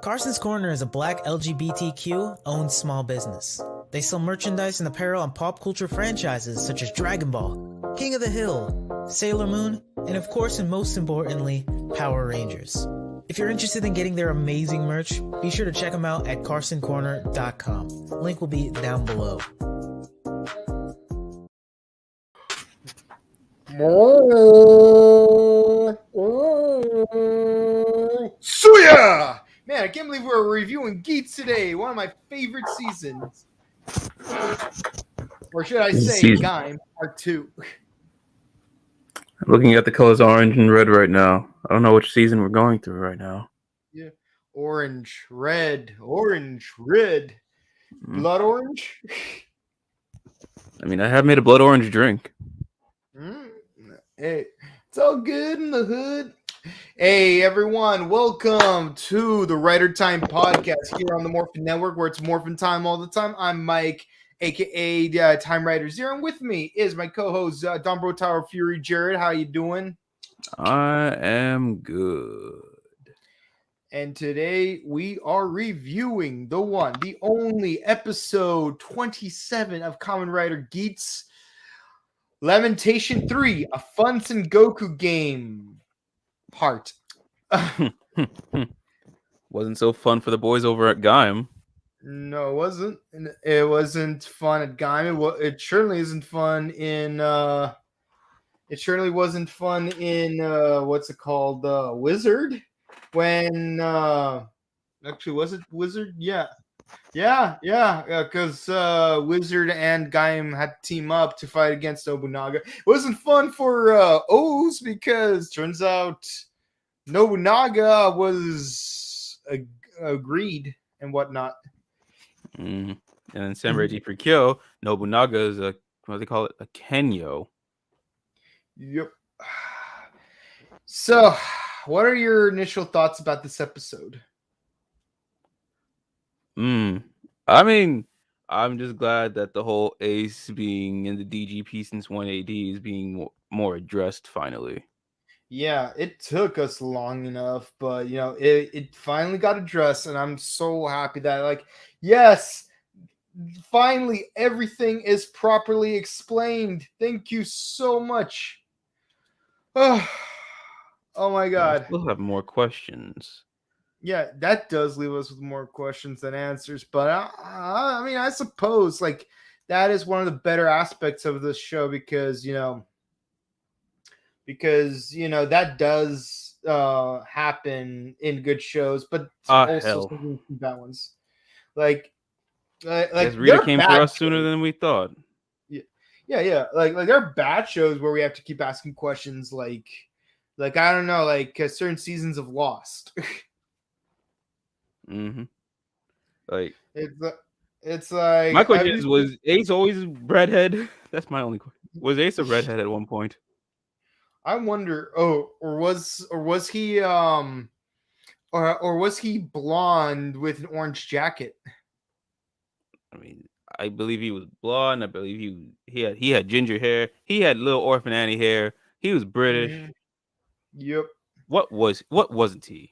Carson's Corner is a black LGBTQ-owned small business. They sell merchandise and apparel on pop culture franchises such as Dragon Ball, King of the Hill, Sailor Moon, and of course and most importantly, Power Rangers. If you're interested in getting their amazing merch, be sure to check them out at carsoncorner.com. Link will be down below. Suya! Man, I can't believe we're reviewing Geats today. One of my favorite seasons. Or should I say, Gaim Part 2. Looking at the colors orange and red right now. I don't know which season we're going through right now. Yeah. Orange, red. Blood orange? I mean, I have made a blood orange drink. Hey, it's all good in the hood. Hey, everyone. Welcome to the Writer Time podcast here on the Morphin Network, where it's Morphin Time all the time. I'm Mike, a.k.a. TimeRider Zero. And with me is my co-host, Dombro Tower Fury Jared. How you doing? I am good. And today we are reviewing the one, the only episode 27 of Kamen Rider Geats, Lamentation 3, a fun Sengoku game part. Wasn't so fun for the boys over at Gaim. No, it wasn't. It wasn't fun at Gaim. It certainly isn't fun in. It certainly wasn't fun in what's it called? Wizard. When actually was it Wizard? Yeah. Because Wizard and Gaim had to team up to fight against Nobunaga. It wasn't fun for O's because turns out Nobunaga was agreed and whatnot. And then Senreiji for Kyo, Nobunaga is a, what do they call it? A Kenyo. Yep. So, what are your initial thoughts about this episode? I mean, I'm just glad that the whole Ace being in the DGP since 1AD is being more addressed finally. Yeah, it took us long enough, but you know, it finally got addressed, and I'm so happy that, like, yes, finally everything is properly explained. Thank you so much. Oh my god. I still have more questions. Yeah, that does leave us with more questions than answers, but I mean, I suppose like that is one of the better aspects of this show because you know that does happen in good shows, but also some bad ones. Like Rita came for us sooner than we thought. Yeah. Like there are bad shows where we have to keep asking questions. Like I don't know, like certain seasons of Lost. Like it's like my question is: was Ace always a redhead? That's my only question. Was Ace a redhead at one point? I wonder. Or was he or was he blonde with an orange jacket? I mean, I believe he was blonde. I believe he had ginger hair. He had little Orphan Annie hair. He was British. Yep. What wasn't he?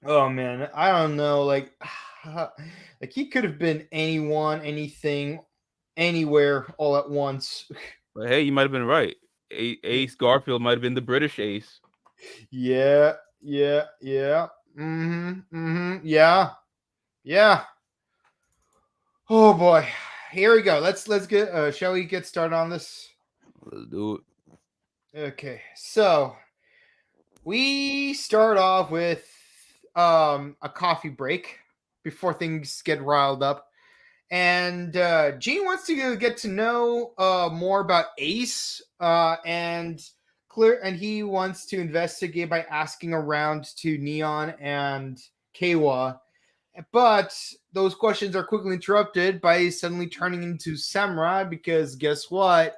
Oh man, I don't know. Like he could have been anyone, anything, anywhere, all at once. But hey, you might have been right. Ace Garfield might have been the British Ace. Yeah. Yeah. Oh boy, here we go. Let's get. Shall we get started on this? Let's do it. Okay, so we start off with a coffee break before things get riled up, and Gene wants to get to know more about Ace, and he wants to investigate by asking around to Neon and Kawa, but those questions are quickly interrupted by suddenly turning into Samurai because guess what?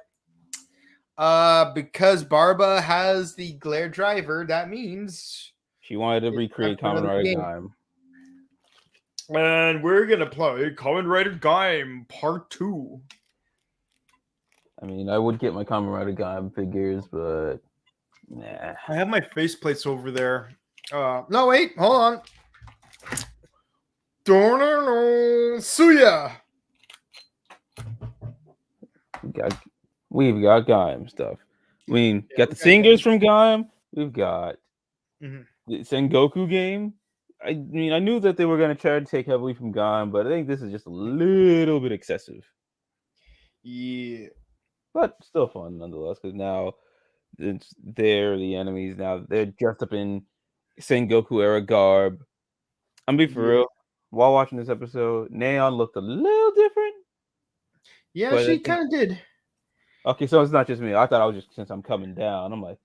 Because Barba has the glare driver, that means she wanted to recreate Kamen Rider Gaim. And we're gonna play Kamen Rider Gaim Part 2. I mean, I would get my Kamen Rider Gaim figures, but nah. I have my faceplates over there. No, wait, hold on. Suya. We've got Gaim stuff. I mean, Yeah, got we the got singers Gaim. from Gaim. We've got Mhm. the Sengoku game. I mean, I knew that they were going to try to take heavily from Gaim, but I think this is just a little bit excessive. Yeah. But still fun nonetheless, because now they're the enemies. Now they're dressed up in Sengoku era garb. I'm be for Yeah. real. While watching this episode, Neon looked a little different, Yeah, but I she think kind of did. okay, so it's not just me. I thought I was just since I'm coming down. I'm like,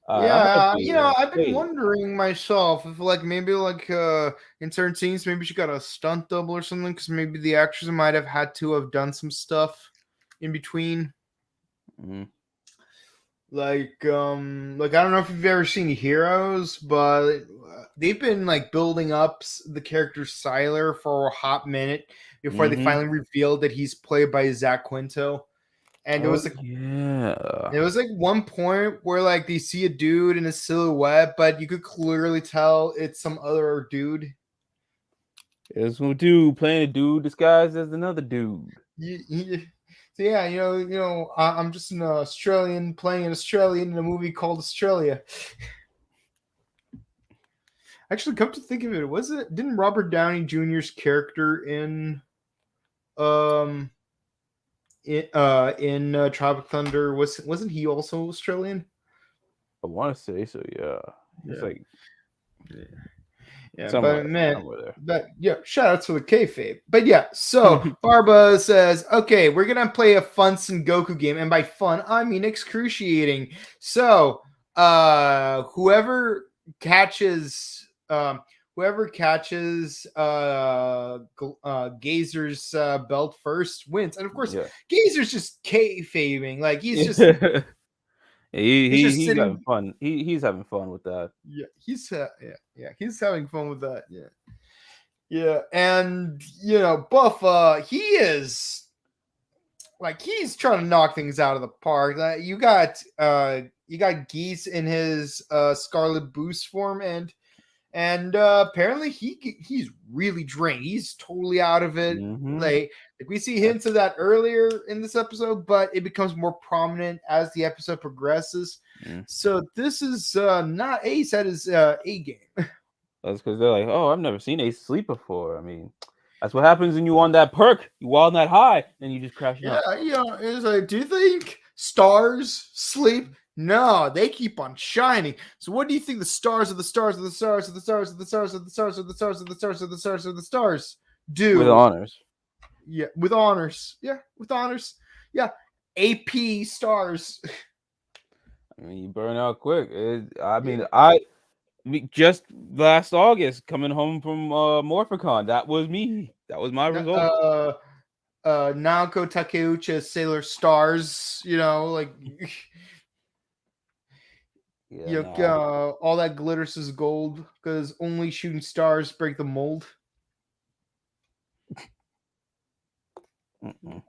I might Yeah, be like, I've been wait. wondering myself if, like, maybe, like, in certain scenes, maybe she got a stunt double or something, because maybe the actress might have had to have done some stuff in between. Mm, Like, I don't know if you've ever seen Heroes, but they've been like building up the character Siler for a hot minute before they mm-hmm. finally revealed that he's played by Zach Quinto. And Oh yeah. it was like one point where like they see a dude in a silhouette, but you could clearly tell it's some other dude. It's one dude playing a dude disguised as another dude. So yeah, I'm just an Australian playing an Australian in a movie called Australia. Actually, come to think of it, didn't Robert Downey Jr.'s character in Tropic Thunder wasn't he also Australian? I want to say so. Yeah, it's Yeah. like Yeah, but somewhere, man, somewhere shout out to the kayfabe. But yeah, so there. Barba says, okay, we're gonna play a fun Sengoku game, and by fun I mean excruciating. So, whoever catches Gazer's belt first wins, and of course, Yeah. Gazer's just kayfabing, like he's just He's having sitting. fun. He's having fun with that. Yeah, he's having fun with that. Yeah, and Buff, he is like he's trying to knock things out of the park. You got Geats in his Scarlet Boost form, and apparently he's really drained. He's totally out of it. Mm-hmm. Like we see hints of that earlier in this episode, but it becomes more prominent as the episode progresses. Mm. So this is not Ace at his A game. That's because they're like, oh, I've never seen Ace sleep before. I mean, that's what happens when you on that perk, you on that high, and you just crashing Yeah, out. it's like, do you think stars sleep? No, they keep on shining. So what do you think the stars of the stars of the stars of the stars of the stars of the stars of the stars of the stars of the stars of the stars With do? honors. Yeah, with honors. Yeah, with honors. Yeah, AP stars. I mean, you burn out quick. I mean, just last August, coming home from Morphicon, that was me. That was my result. Naoko Takeuchi Sailor Stars, like Yeah, nah. all that glitters is gold because only shooting stars break the mold. Mm-mm.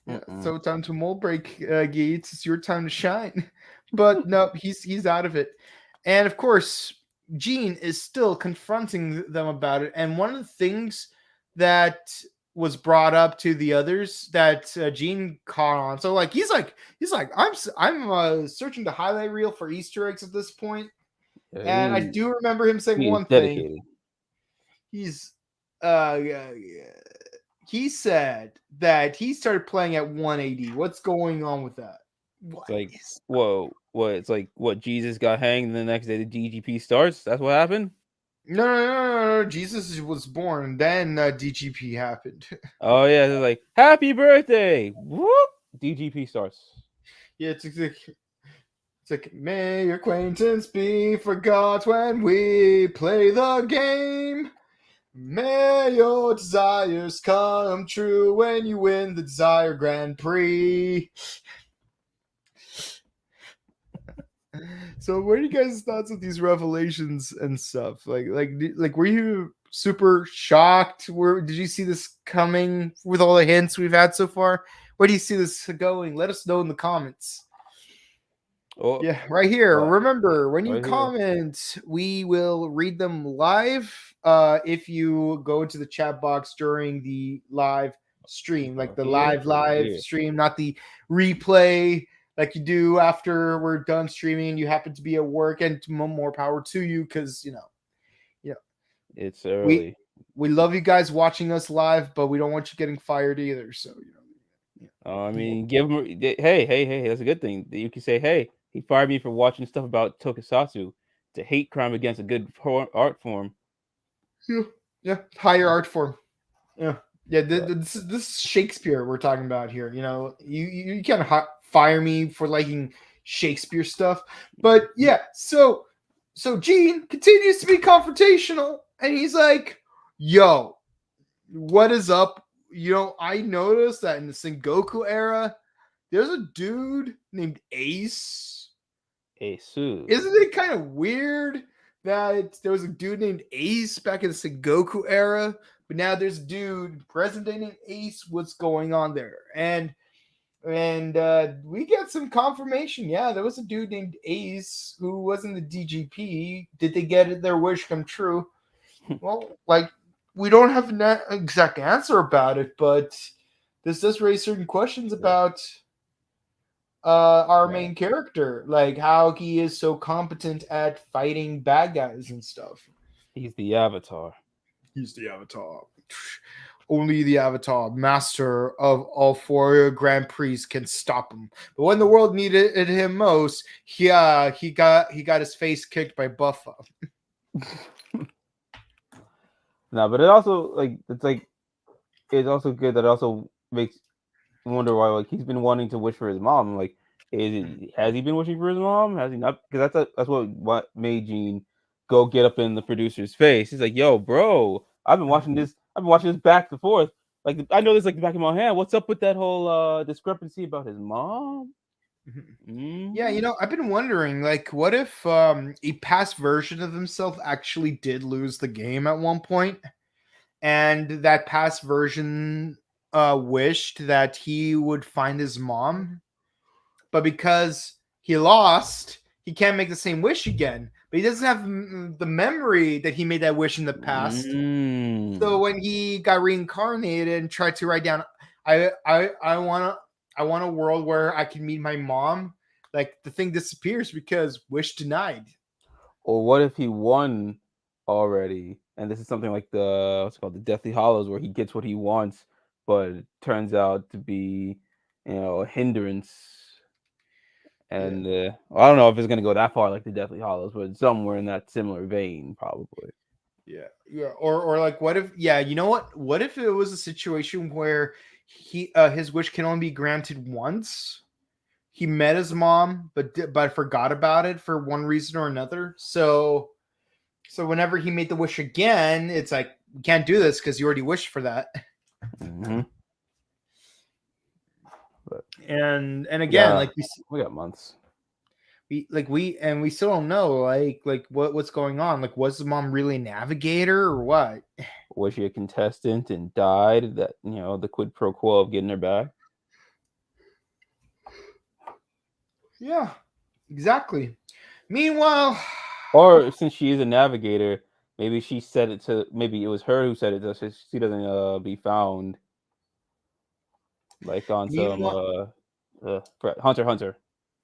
Yeah, Mm-mm. so time to mold break, Geats. It's your time to shine. But no, he's out of it. And of course, Gene is still confronting them about it. And one of the things that was brought up to the others that Gene caught on. So like he's like I'm searching the highlight reel for Easter eggs at this point. Yeah, And I do remember him saying he is one thing. dedicated. He's he said that he started playing at 180. What's going on with that? It's like, whoa, what? It's like, what? Jesus got hanged, and the next day the DGP starts. That's what happened. No. Jesus was born, then DGP happened. Oh yeah, they're like, happy birthday! Whoop! DGP starts. Yeah, it's like, may your acquaintance be forgot when we play the game. May your desires come true when you win the Desire Grand Prix. So, what are you guys' thoughts of these revelations and stuff? Like, were you super shocked? Did you see this coming with all the hints we've had so far? Where do you see this going? Let us know in the comments. Oh, Yeah, right here. what? Remember, when you Right here. comment, we will read them live. If you go to the chat box during the live stream, like the Here, live here. stream, not the replay like you do after we're done streaming and you happen to be at work, and more power to you, because you know It's we early. we love you guys watching us live, but we don't want you getting fired either. So I mean, give him. Hey. That's a good thing. You can say, hey, he fired me for watching stuff about Tokusatsu. It's a hate crime against a good art form. yeah, higher art form. Yeah, yeah. But This is Shakespeare we're talking about here. You can't fire me for liking Shakespeare stuff, but yeah. So Gene continues to be confrontational, and he's like, "Yo, what is up? I noticed that in the Sengoku era, there's a dude named Ace. Asu. Isn't it kind of weird that there was a dude named Ace back in the Sengoku era, but now there's a dude present day named Ace? What's going on there? And we get some confirmation. Yeah, there was a dude named Ace who was in the DGP. Did they get their wish come true? Well, like, we don't have an exact answer about it, but this does raise certain questions about our Yeah. main character, like how he is so competent at fighting bad guys and stuff. He's the avatar. He's the Avatar. Only the Avatar, master of all four Grand Prix, can stop him. But when the world needed him most, he got his face kicked by Buffa. No, but it also it's also good that it also makes you wonder why he's been wanting to wish for his mom. Has he been wishing for his mom? Has he not? Because that's what made Gene go get up in the producer's face. He's like, "Yo, bro, I've been watching this. I've been watching this back and forth. Like I know this like the back of my hand. What's up with that whole discrepancy about his mom?" Yeah, Mm-hmm. I've been wondering, like, what if a past version of himself actually did lose the game at one point, and that past version wished that he would find his mom, but because he lost, he can't make the same wish again. But he doesn't have the memory that he made that wish in the past. So Mm. when he got reincarnated and tried to write down, I want a world where I can meet my mom, like, the thing disappears because wish denied. Or what if he won already? And this is something like the what's it called, the Deathly Hollows, where he gets what he wants, but it turns out to be, a hindrance. Yeah, And I don't know if it's gonna go that far like the Deathly Hollows, but somewhere in that similar vein, probably. yeah. Or like, what if? Yeah, you know what? What if it was a situation where his wish can only be granted once? He met his mom, but forgot about it for one reason or another. So whenever he made the wish again, it's like, we can't do this because you already wished for that. Hmm. But And we again, got like we got months. we still don't know, like what's going on. Like, was the mom really a navigator or what? Was she a contestant and died? That the quid pro quo of getting her back. Yeah, exactly. Meanwhile, Or since she is a navigator, maybe she said it to. Maybe it was her who said it to, so she doesn't be found like on some meanwhile, Hunter x Hunter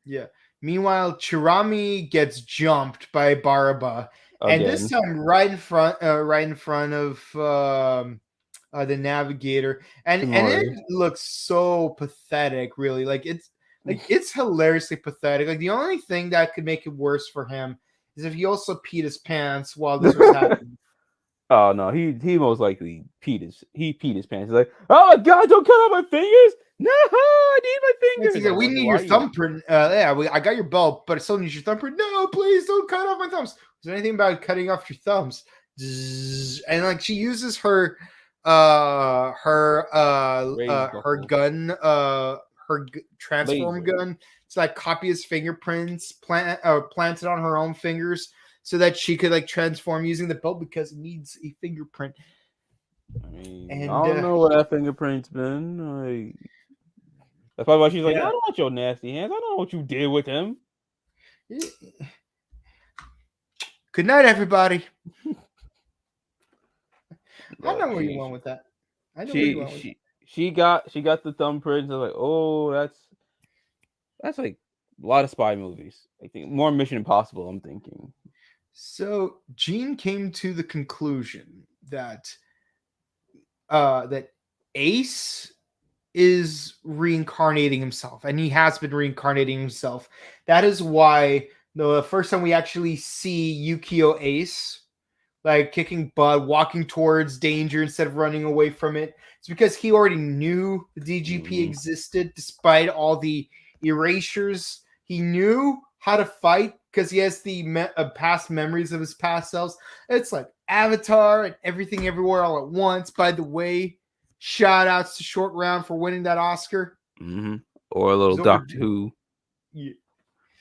yeah. Meanwhile, Chirami gets jumped by Baraba, and this again. time right in front of the navigator, and it Tomorrow. looks so pathetic. Really, it's hilariously pathetic. Like, the only thing that could make it worse for him is if he also peed his pants while this was happening. Oh no, he most likely peed his pants. He's like, oh my god, don't cut off my fingers! No, I need my It's fingers. like, Like, we need your why you? thumbprint. I got your belt, but I still need your thumbprint. No, please don't cut off my thumbs. Is there anything about cutting off your thumbs? Zzz. And like, she uses her Rage her buckle. gun, transform Laser. gun, to like copy his fingerprints, planted on her own fingers, so that she could like transform using the belt because it needs a fingerprint. I mean, I And don't know where that fingerprint's been. That's probably why she's like, I yeah, don't want your nasty hands. I don't know what you did with him. Good night, everybody. I No, know where you went with that. I know where you went with that. she got the thumbprints. I was like, oh, that's like a lot of spy movies. I think more Mission Impossible. I'm thinking. So Gene came to the conclusion that that Ace is reincarnating himself, and he has been reincarnating himself. That is why the first time we actually see Yukio Ace like kicking butt, walking towards danger instead of running away from it, it's because he already knew the DGP existed despite all the erasures. He knew how to fight because he has the past memories of his past selves. It's like Avatar and Everything Everywhere All at Once. By the way, shout outs to Short Round for winning that Oscar. Or a little Doctor Who. Yeah.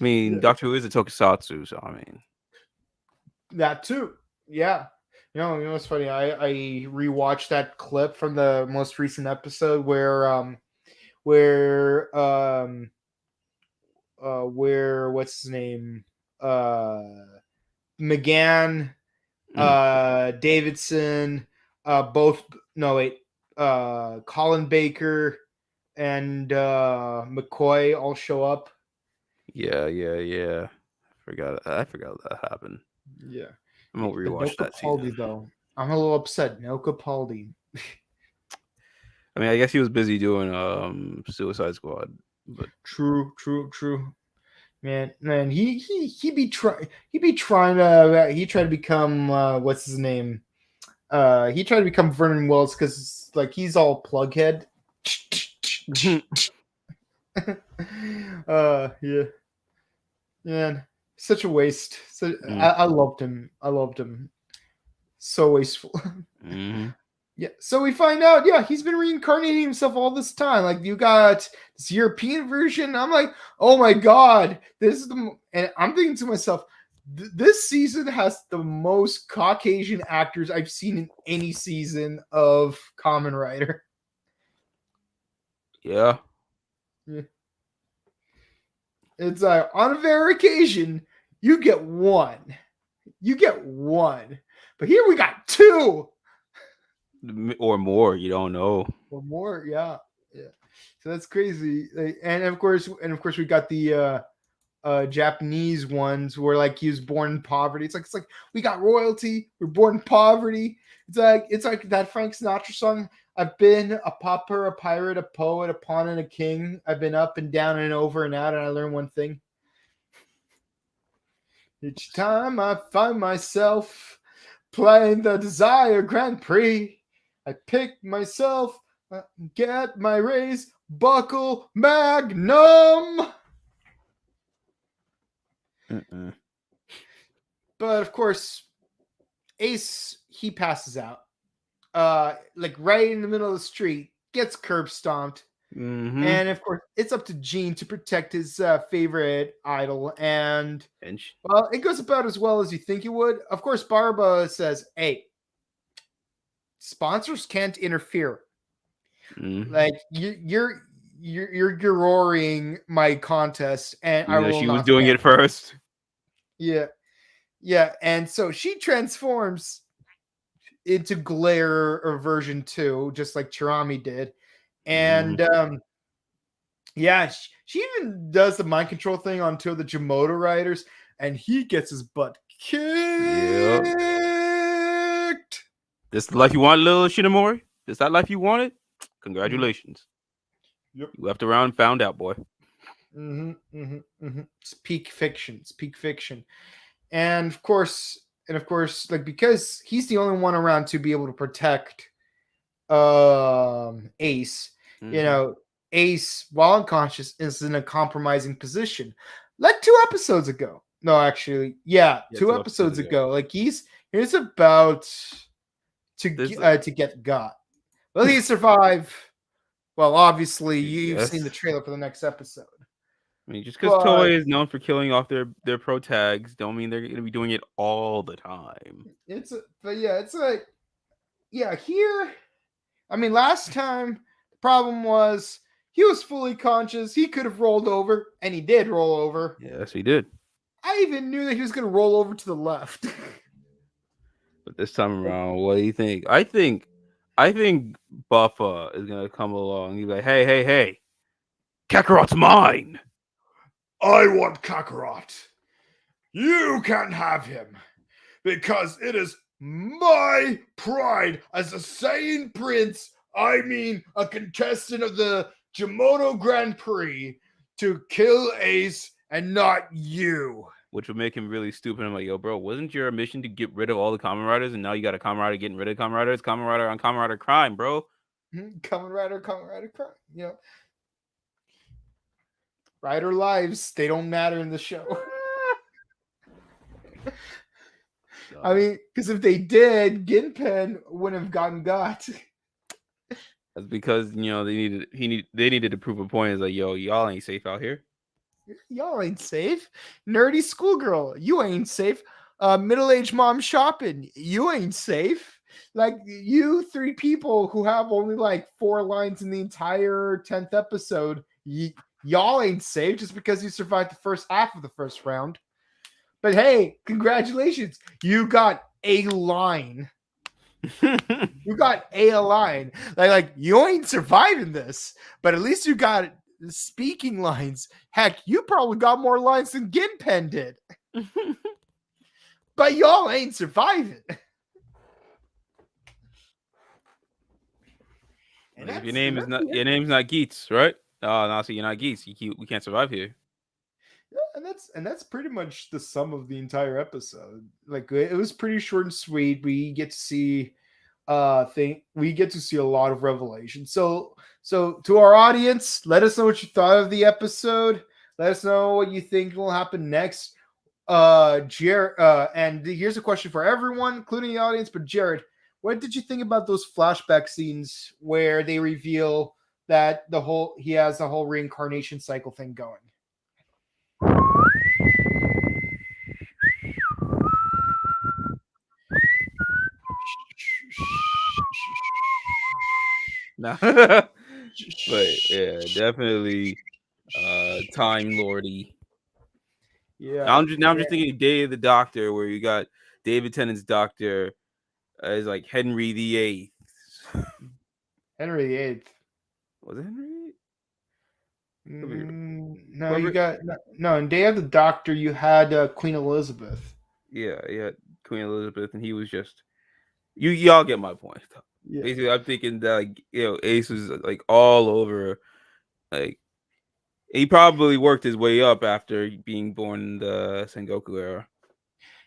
I mean, Doctor Who is a tokusatsu, so I mean that too. Yeah. You know what's funny? I rewatched that clip from the most recent episode where what's his name? McGann, Davidson, Colin Baker and McCoy all show up. Yeah. I forgot that happened. Yeah. I'm gonna rewatch that season. Though. I'm a little upset. No Capaldi. I mean, I guess he was busy doing Suicide Squad, but true. Man, he tried to become what's his name? He tried to become Vernon Wells because like he's all plughead. Yeah. Man, such a waste. So I loved him. So wasteful. Yeah. So we find out, he's been reincarnating himself all this time. Like you got this European version. I'm like, oh my god, this is and I'm thinking to myself, this season has the most Caucasian actors I've seen in any season of Kamen Rider. Yeah. It's like on a rare occasion, you get one. But here we got two. Or more, you don't know. Or more, yeah. So that's crazy. And of course we got the Japanese ones where like he was born in poverty. It's like we got royalty, we're born in poverty. It's like that Frank Sinatra song. I've been a pauper, a pirate, a poet, a pawn, and a king. I've been up and down and over and out, and I learned one thing. Each time I find myself playing the Desire Grand Prix, I pick myself, get my raise, buckle, magnum. But of course, Ace, he passes out. Like right in the middle of the street, gets curb stomped. And of course, it's up to Gene to protect his favorite idol. And well, it goes about as well as you think it would. Of course, Barba says, hey, sponsors can't interfere. Like you're roaring my contest, and I will. She was doing it first. Yeah, and so she transforms into Glare or version 2, just like Chirami did, and she even does the mind control thing on two of the Jamoto riders, and he gets his butt kicked. Yep. This the life you want, little Shinomori? Is that life you wanted? Congratulations. Yep. You left around and found out, boy. It's peak fiction. And of course, like because he's the only one around to be able to protect Ace, Ace, while unconscious, is in a compromising position. Like 2 episodes ago. No, actually, 2 episodes ago. Like he's about to get got. Will he survive? Well, obviously, you've seen the trailer for the next episode. I mean, just because Toei is known for killing off their pro tags, don't mean they're going to be doing it all the time. It's like here. I mean, last time the problem was he was fully conscious. He could have rolled over, and he did roll over. Yes, he did. I even knew that he was going to roll over to the left. But this time around, what do you think? I think Buffa is gonna come along. He's like, hey, Kakarot's mine. I want Kakarot. You can't have him because it is my pride as a Saiyan prince. I mean, a contestant of the Jimoto Grand Prix to kill Ace and not you. Which would make him really stupid. I'm like, yo, bro, wasn't your mission to get rid of all the Kamen Riders, and now you got a Kamen Rider getting rid of Kamen Riders? Kamen Rider on Kamen Rider crime, bro. Kamen Rider, you know. Rider lives, they don't matter in the show. I mean, because if they did, Ginpen wouldn't have gotten got. That's because they needed to prove a point. It's like, yo, y'all ain't safe out here. Y'all ain't safe. Nerdy schoolgirl, you ain't safe. Middle-aged mom shopping, you ain't safe. Like, you three people who have only like 4 lines in the entire 10th episode, y'all ain't safe just because you survived the first half of the first round. But hey, congratulations, you got a line. You got a line. Like you ain't surviving this, but at least you got speaking lines. Heck, you probably got more lines than Ginpen did. But y'all ain't surviving. And if your name's not Geats, right? Oh, no, so you're not Geats. We can't survive here. Yeah, and that's pretty much the sum of the entire episode. Like, it was pretty short and sweet. We get to see a lot of revelation. So to our audience, let us know what you thought of the episode. Let us know what you think will happen next. Jared, and here's a question for everyone, including the audience. But Jared, what did you think about those flashback scenes where they reveal that he has the whole reincarnation cycle thing going? Nah. But yeah, definitely Time Lordy. Yeah. I'm just thinking Day of the Doctor, where you got David Tennant's Doctor as like Henry VIII. Henry VIII. Was it Henry? No, you got no. In Day of the Doctor, you had Queen Elizabeth. Yeah, Queen Elizabeth, and he was just y'all get my point. Yeah. Basically, I'm thinking that Ace was like all over. Like, he probably worked his way up after being born in the Sengoku era.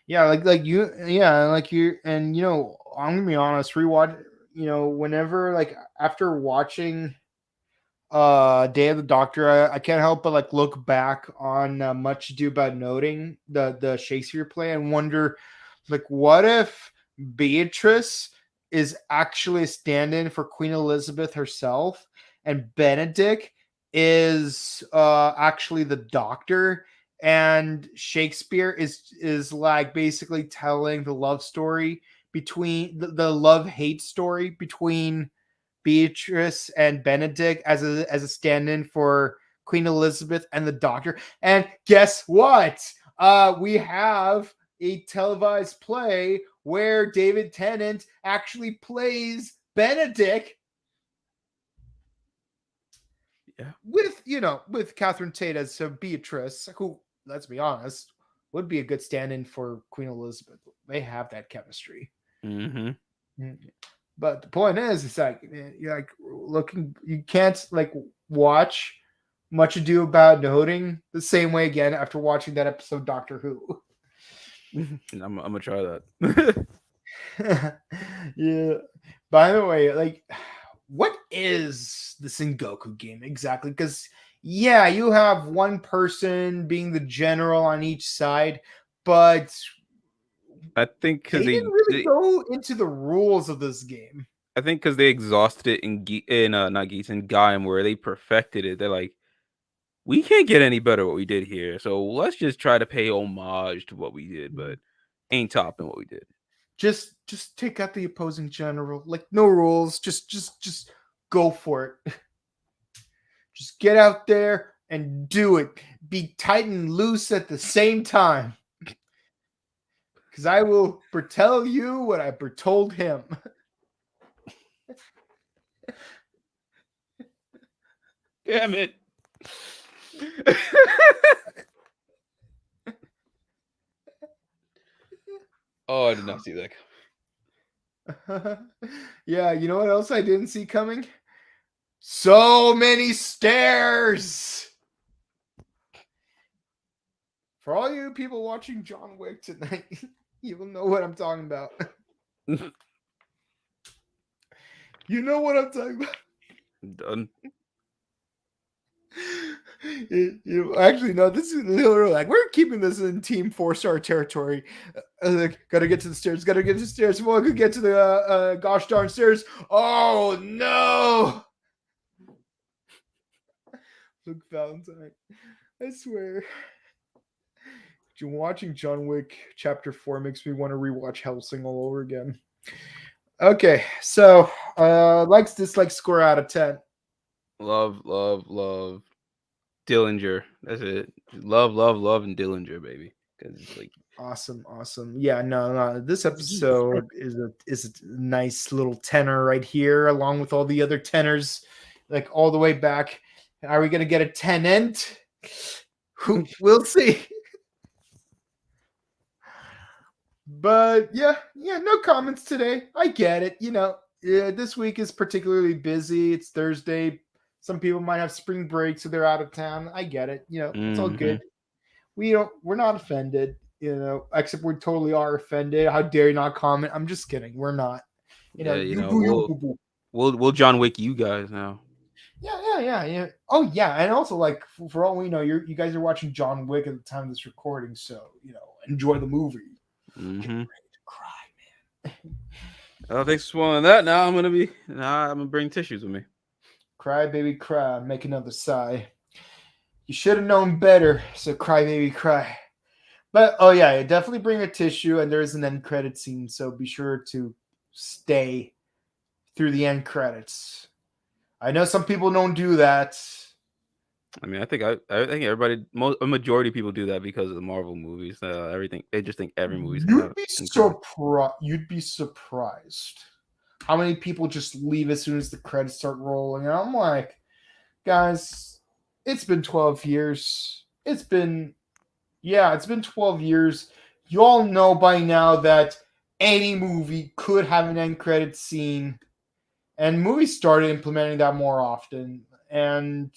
Yeah, I'm gonna be honest, rewatch, whenever, like, after watching Day of the Doctor, I can't help but like look back on Much Ado About Noting, the Shakespeare play, and wonder, like, what if Beatrice is actually a stand-in for Queen Elizabeth herself, and Benedict is actually the Doctor, and Shakespeare is like basically telling the love story between the love-hate story between Beatrice and Benedict as a stand-in for Queen Elizabeth and the Doctor. And guess what? We have a televised play where David Tennant actually plays Benedict. Yeah. With Catherine Tate as Beatrice, who, let's be honest, would be a good stand-in for Queen Elizabeth. They have that chemistry. Mm-hmm. But the point is, it's like, you're like looking. You can't like watch Much Ado About Noting the same way again after watching that episode of Doctor Who. I'm gonna try that. Yeah. By the way, like, what is the Sengoku game exactly? Because you have one person being the general on each side, but I think because they didn't really go into the rules of this game. I think because they exhausted it in not Geats, in Gaim, where they perfected it. They're like, we can't get any better what we did here, so let's just try to pay homage to what we did, but ain't topping what we did. Just take out the opposing general. Like, no rules. Just go for it. Just get out there and do it. be tight and loose at the same time. Because I will tell you what I told him. Damn it. Oh, I did not see that. Yeah, you know what else I didn't see coming? So many stairs. For all you people watching John Wick tonight, you will know what I'm talking about. You know what I'm talking about. I'm done. Actually, no, this is literally like we're keeping this in Team 4-star territory. Gotta get to the stairs. Gotta get to the stairs. Well, I could get to the gosh darn stairs. Oh no, Luke Valentine. I swear. Watching John Wick Chapter 4 makes me want to rewatch Hellsing all over again. Okay, so likes dislike score out of 10. Love. Dillinger. That's it. Love, and Dillinger, baby. Because it's like Awesome. Yeah, no. This episode is a nice little tenor right here, along with all the other tenors, like all the way back. Are we gonna get a 10 end? We'll see. But yeah, no comments today. I get it. This week is particularly busy. It's Thursday. Some people might have spring break, so they're out of town. I get it. It's all good. We're not offended, except we totally are offended. How dare you not comment? I'm just kidding. We're not. We'll John Wick you guys now. Yeah. Oh yeah, and also like for all we know, you guys are watching John Wick at the time of this recording, so enjoy the movie. Mm-hmm. Get ready to cry, man. Oh, thanks for spoiling that. Now I'm gonna bring tissues with me. Cry, baby, cry. Make another sigh. You should have known better, so cry, baby, cry. But oh yeah, definitely bring a tissue, and there's an end credit scene, so be sure to stay through the end credits. I know some people don't do that. I mean, I think everybody, a majority of people do that because of the Marvel movies. Everything they just think every movie's gonna have. You'd be surprised how many people just leave as soon as the credits start rolling. And I'm like, guys, it's been 12 years. It's been 12 years. You all know by now that any movie could have an end credit scene, and movies started implementing that more often. And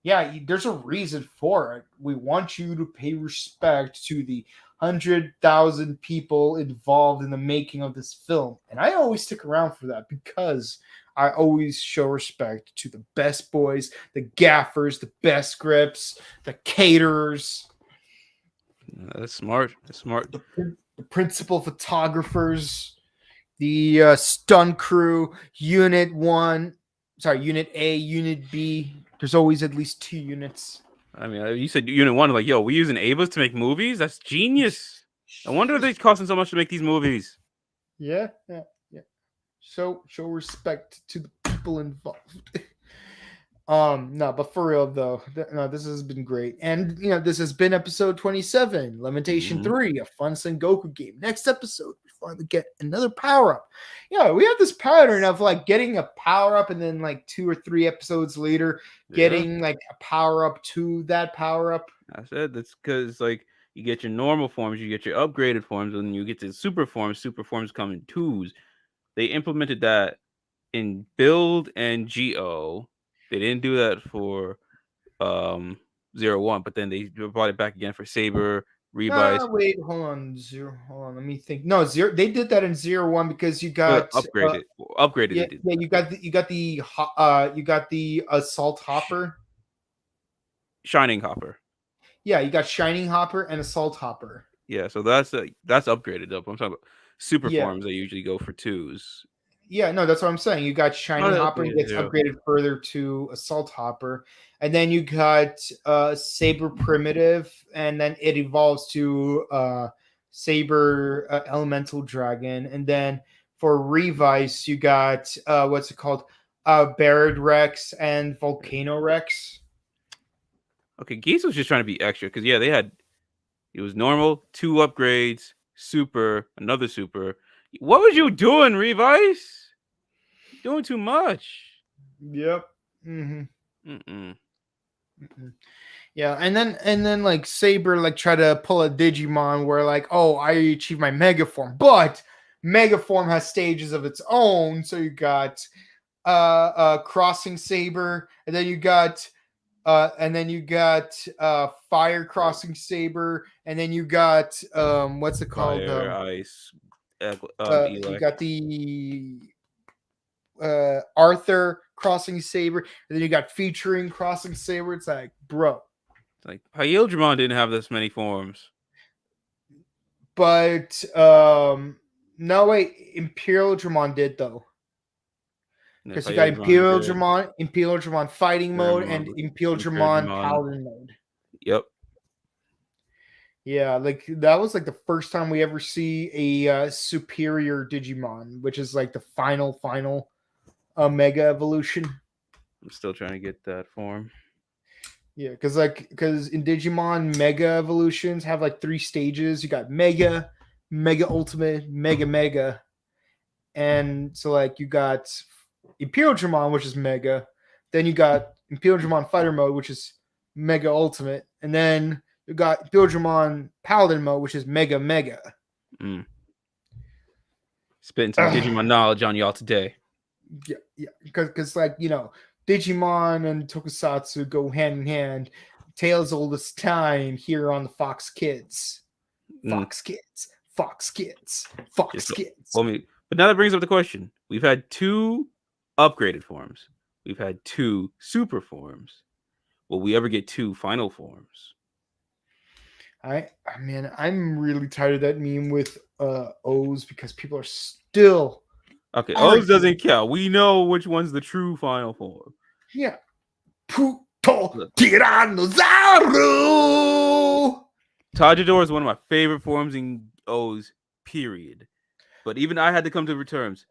yeah, there's a reason for it. We want you to pay respect to the 100,000 people involved in the making of this film. And I always stick around for that because I always show respect to the best boys, the gaffers, the best scripts, the caterers. That's smart. The principal photographers, the stunt crew, Unit A, Unit B. There's always at least 2 units. I mean, you said Unit 1, like, yo, we using Avas to make movies? That's genius. I wonder if they're costing so much to make these movies. Yeah. Show respect to the people involved. No, but for real though, this has been great. And this has been episode 27, Lamentation 3, a fun Sengoku game. Next episode, we finally get another power-up. We have this pattern of like getting a power-up and then like 2 or 3 episodes later getting like a power-up to that power-up. I said that's because like you get your normal forms, you get your upgraded forms, and you get to super forms. Super forms come in 2s. They implemented that in Build and GO. They didn't do that for 0-1, but then they brought it back again for Saber, Revice. Wait, hold on. Let me think. No, 0. They did that in 0-1 because you got upgraded. Yeah, they did. You got the Assault Hopper, Shining Hopper. Yeah, you got Shining Hopper and Assault Hopper. Yeah, so that's upgraded up. I'm talking about super forms. They usually go for 2s. Yeah, no, that's what I'm saying. You got Shining Hopper and gets upgraded further to Assault Hopper. And then you got Saber Primitive, and then it evolves to Saber Elemental Dragon. And then for Revice, you got what's it called? Barad Rex and Volcano Rex. Okay, Geats was just trying to be extra because they had it was normal, 2 upgrades, super, another super. What was you doing, Revice? Doing too much. Yep. Mm-hmm. Mm-mm. Mm-hmm. Yeah, and then like Saber like try to pull a Digimon where like, oh, I achieved my Mega Form, but Mega Form has stages of its own. So you got Crossing Saber, and then you got Fire Crossing Saber, and then you got what's it called? Fire, ice, You Eli. got the Arthur Crossing Saber, and then you got featuring Crossing Saber. It's like, bro. Like Hyildramon didn't have this many forms. But no wait, Imperial Dramon did though. And if Because you got Hyildramon Imperial Dramon fighting mode, and Imperial Dramon paladin mode. Yep. Yeah, like that was like the first time we ever see a superior Digimon, which is like the final Mega Evolution. I'm still trying to get that form. Yeah, because in Digimon, Mega Evolutions have like 3 stages. You got Mega, Mega Ultimate, Mega, and so like you got Imperial Dramon, which is Mega. Then you got Imperial Dramon Fighter Mode, which is Mega Ultimate, and then you got Imperial Dramon Paladin Mode, which is Mega. Spitting some Digimon knowledge on y'all today. Yeah, because like Digimon and Tokusatsu go hand in hand. Tales oldest time here on the Fox Kids. Fox Kids. But now that brings up the question. We've had 2 upgraded forms. We've had 2 super forms. Will we ever get 2 final forms? I'm really tired of that meme with O's because people are still okay. O's doesn't count. We know which one's the true final form. Yeah. Puto Tyrannosaurus. Tajidor is one of my favorite forms in O's, period. But even I had to come to terms.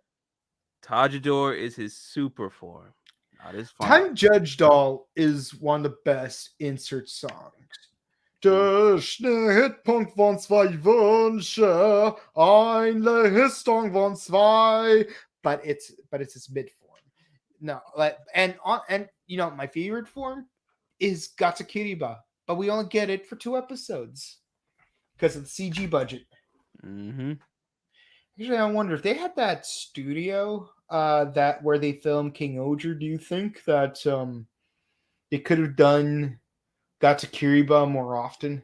Tajidor is his super form, not his final. Time Judge Doll is one of the best insert songs. Der Schnittpunkt von 2 Wünsche, ein Leistung von 2. But it's his mid form. No, like and my favorite form is Gatsukiriba, but we only get it for 2 episodes because of the CG budget. Mm-hmm. Actually, I wonder if they had that studio that where they filmed King Oger. Do you think that they could have done Gatsukiriba more often?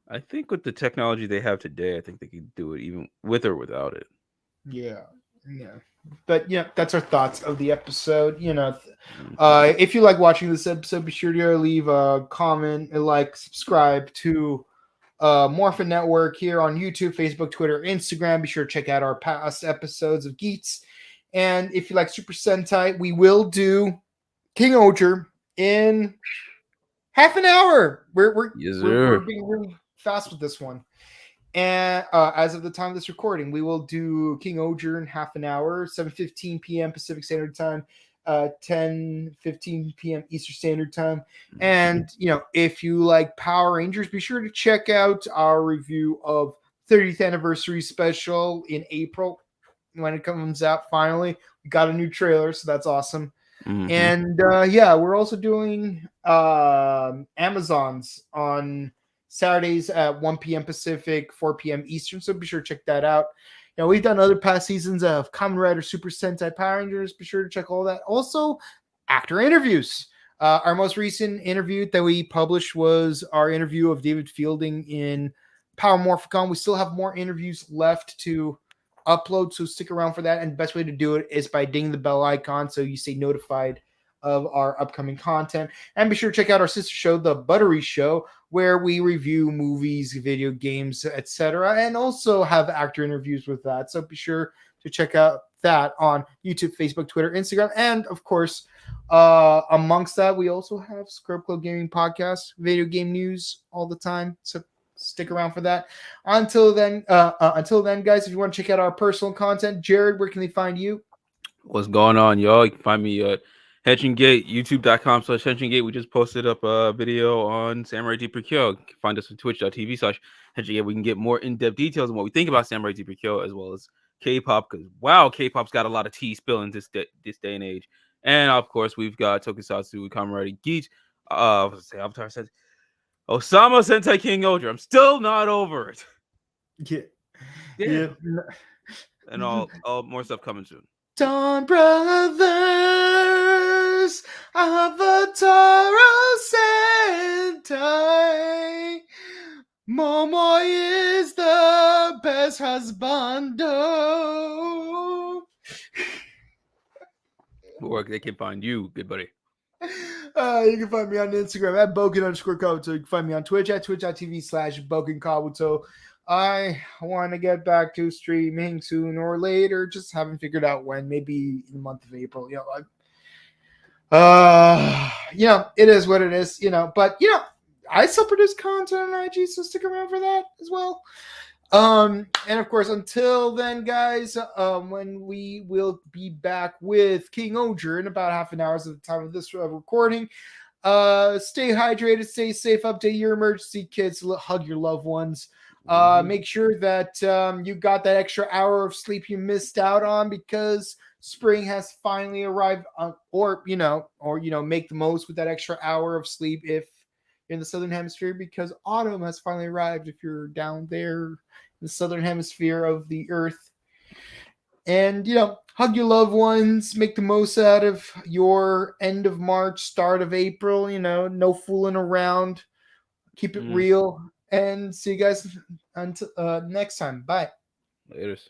I think with the technology they have today, I think they could do it even with or without it. Yeah. But that's our thoughts of the episode. If you like watching this episode, be sure to leave a comment, subscribe to Morphin Network here on YouTube, Facebook, Twitter, Instagram. Be sure to check out our past episodes of Geats. And if you like Super Sentai, we will do King Oger in half an hour. We're being really fast with this one. And as of the time of this recording, we will do King Oger in half an hour, 7:15 p.m. Pacific Standard Time, 10:15 p.m. Eastern Standard Time. And, if you like Power Rangers, be sure to check out our review of 30th Anniversary Special in April when it comes out finally. We got a new trailer, so that's awesome. Mm-hmm. And, we're also doing Amazons on Saturdays at 1 p.m. Pacific, 4 p.m. Eastern, so be sure to check that out. We've done other past seasons of Kamen Rider Super Sentai Power Rangers. Be sure to check all that. Also, actor interviews. Our most recent interview that we published was our interview of David Fielding in Power Morphicon. We still have more interviews left to upload, so stick around for that. And the best way to do it is by dinging the bell icon so you stay notified of our upcoming content. And be sure to check out our sister show, The Buttery Show, where we review movies, video games, etc., and also have actor interviews with that. So be sure to check out that on YouTube, Facebook, Twitter, Instagram, and of course, amongst that, we also have Scrub Club Gaming Podcast, video game news all the time. So stick around for that. Until then, guys, if you want to check out our personal content, Jared, where can they find you? What's going on, y'all? You can find me at Gate, youtube.com/HenshinGate. We just posted up a video on Samurai Deeper Kyo. You can find us on twitch.tv/HenshinGate. We can get more in-depth details on what we think about Samurai Deeper Kyo as well as K-pop, because wow, K-pop's got a lot of tea spilling this day and age. And of course, we've got Tokusatsu, Kamen Rider, Geats. Avatar says Osama Sentai King Oger. I'm still not over it. Yeah. Damn. Yeah. And all more stuff coming soon. Dawn Brothers, Avatar Sentai. Momo is the best husbando. Where they can find you, good buddy. You can find me on Instagram at Boken_Kabuto. You can find me on Twitch at twitch.tv/BokenKabuto. I want to get back to streaming sooner or later. Just haven't figured out when. Maybe in the month of April. It is what it is. But I still produce content on IG, so stick around for that as well. And of course, until then, guys, when we will be back with King Oger in about half an hour at the time of this recording. Stay hydrated, stay safe, update your emergency kits, hug your loved ones. Make sure that you got that extra hour of sleep you missed out on, because spring has finally arrived. Or make the most with that extra hour of sleep if you're in the southern hemisphere, because autumn has finally arrived if you're down there in the southern hemisphere of the earth. And hug your loved ones, make the most out of your end of March, start of April. No fooling around, keep it real. And see you guys until next time. Bye. Laters.